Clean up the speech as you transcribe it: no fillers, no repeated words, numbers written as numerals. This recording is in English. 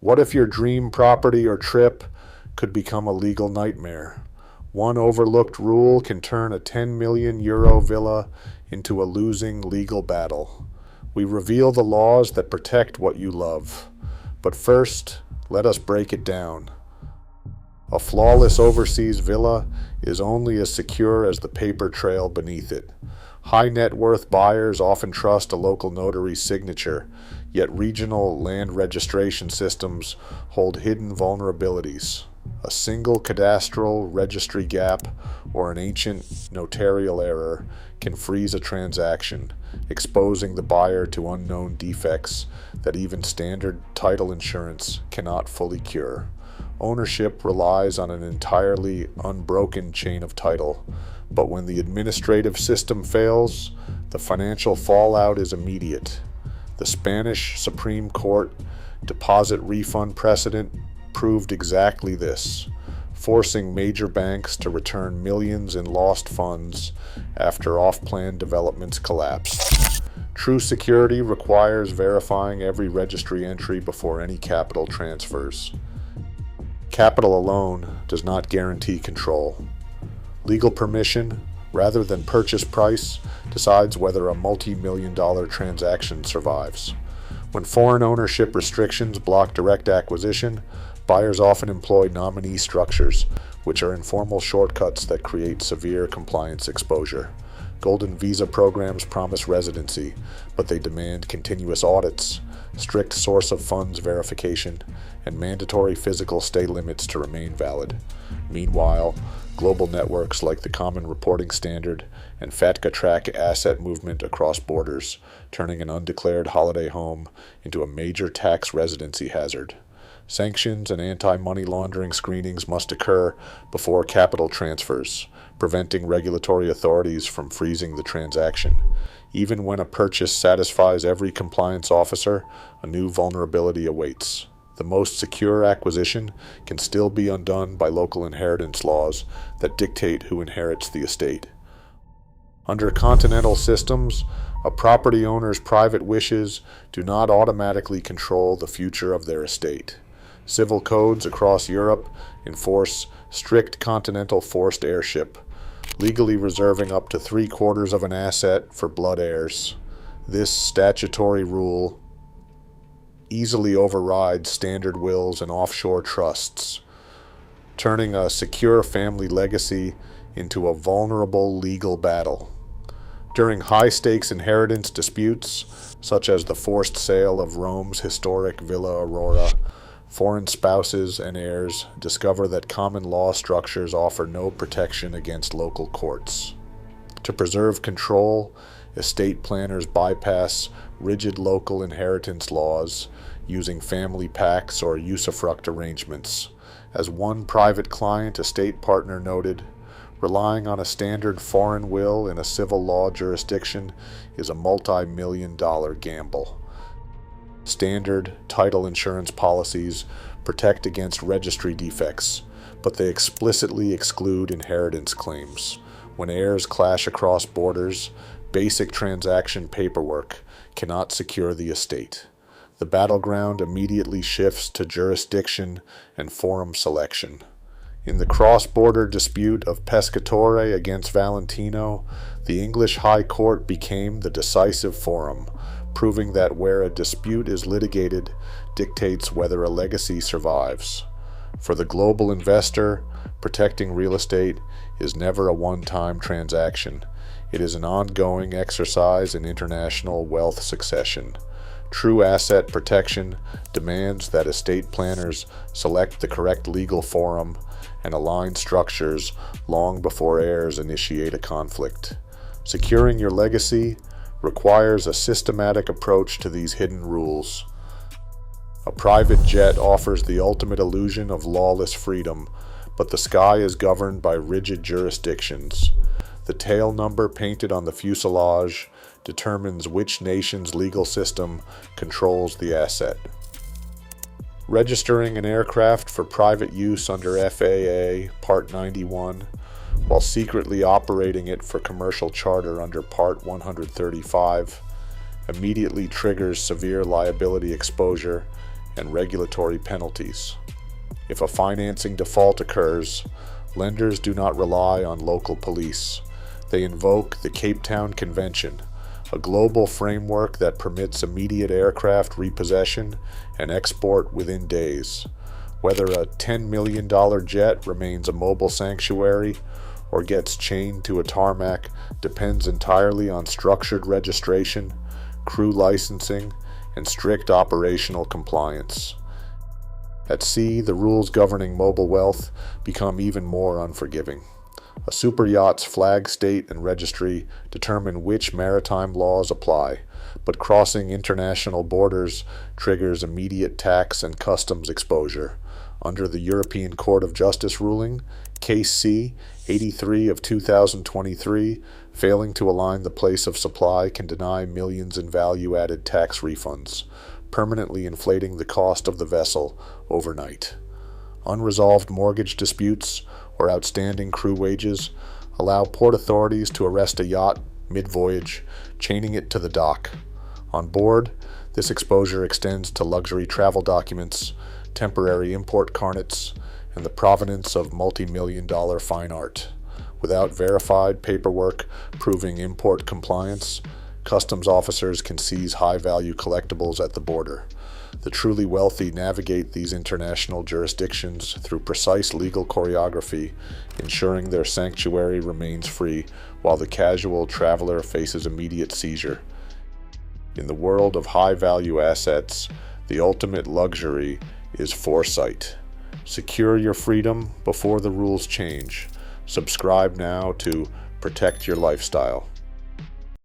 What if your dream property or trip could become a legal nightmare? One overlooked rule can turn a 10 million euro villa into a losing legal battle. We reveal the laws that protect what you love. But first, let us break it down. A flawless overseas villa is only as secure as the paper trail beneath it. High net worth buyers often trust a local notary's signature, yet regional land registration systems hold hidden vulnerabilities. A single cadastral registry gap or an ancient notarial error can freeze a transaction, exposing the buyer to unknown defects that even standard title insurance cannot fully cure. Ownership relies on an entirely unbroken chain of title, but when the administrative system fails, the financial fallout is immediate. The Spanish Supreme Court deposit refund precedent proved exactly this, forcing major banks to return millions in lost funds after off-plan developments collapsed. True security requires verifying every registry entry before any capital transfers. Capital alone does not guarantee control. Legal permission, rather than purchase price, decides whether a multi-million-dollar transaction survives. When foreign ownership restrictions block direct acquisition, buyers often employ nominee structures, which are informal shortcuts that create severe compliance exposure. Golden visa programs promise residency, but they demand continuous audits, strict source of funds verification, and mandatory physical stay limits to remain valid. Meanwhile, global networks like the Common Reporting Standard and FATCA track asset movement across borders, turning an undeclared holiday home into a major tax residency hazard. Sanctions and anti-money laundering screenings must occur before capital transfers, preventing regulatory authorities from freezing the transaction. Even when a purchase satisfies every compliance officer, a new vulnerability awaits. The most secure acquisition can still be undone by local inheritance laws that dictate who inherits the estate. Under continental systems, a property owner's private wishes do not automatically control the future of their estate. Civil codes across Europe enforce strict continental forced heirship, legally reserving up to 3/4 of an asset for blood heirs. This statutory rule easily overrides standard wills and offshore trusts, turning a secure family legacy into a vulnerable legal battle. During high-stakes inheritance disputes, such as the forced sale of Rome's historic Villa Aurora, foreign spouses and heirs discover that common law structures offer no protection against local courts. To preserve control, estate planners bypass rigid local inheritance laws, using family pacts or usufruct arrangements. As one private client estate partner noted, relying on a standard foreign will in a civil law jurisdiction is a multi-million-dollar gamble. Standard title insurance policies protect against registry defects, but they explicitly exclude inheritance claims. When heirs clash across borders, basic transaction paperwork cannot secure the estate. The battleground immediately shifts to jurisdiction and forum selection. In the cross-border dispute of Pescatore against Valentino, the English High Court became the decisive forum, proving that where a dispute is litigated dictates whether a legacy survives. For the global investor, protecting real estate is never a one-time transaction. It is an ongoing exercise in international wealth succession. True asset protection demands that estate planners select the correct legal forum and align structures long before heirs initiate a conflict. Securing your legacy requires a systematic approach to these hidden rules. A private jet offers the ultimate illusion of lawless freedom, but the sky is governed by rigid jurisdictions. The tail number painted on the fuselage determines which nation's legal system controls the asset. Registering an aircraft for private use under FAA Part 91, while secretly operating it for commercial charter under Part 135, immediately triggers severe liability exposure and regulatory penalties. If a financing default occurs, lenders do not rely on local police. They invoke the Cape Town Convention, a global framework that permits immediate aircraft repossession and export within days. Whether a $10 million jet remains a mobile sanctuary or gets chained to a tarmac depends entirely on structured registration, crew licensing, and strict operational compliance. At sea, the rules governing mobile wealth become even more unforgiving. A superyacht's flag state and registry determine which maritime laws apply, but crossing international borders triggers immediate tax and customs exposure. Under the European Court of Justice ruling, Case C, 83 of 2023, failing to align the place of supply can deny millions in value-added tax refunds, permanently inflating the cost of the vessel overnight. Unresolved mortgage disputes or outstanding crew wages allow port authorities to arrest a yacht mid-voyage, chaining it to the dock. On board, this exposure extends to luxury travel documents, temporary import carnets, and the provenance of multi-million-dollar fine art. Without verified paperwork proving import compliance, customs officers can seize high-value collectibles at the border. The truly wealthy navigate these international jurisdictions through precise legal choreography, ensuring their sanctuary remains free, while the casual traveler faces immediate seizure. In the world of high-value assets, the ultimate luxury is foresight. Secure your freedom before the rules change. Subscribe now to protect your lifestyle.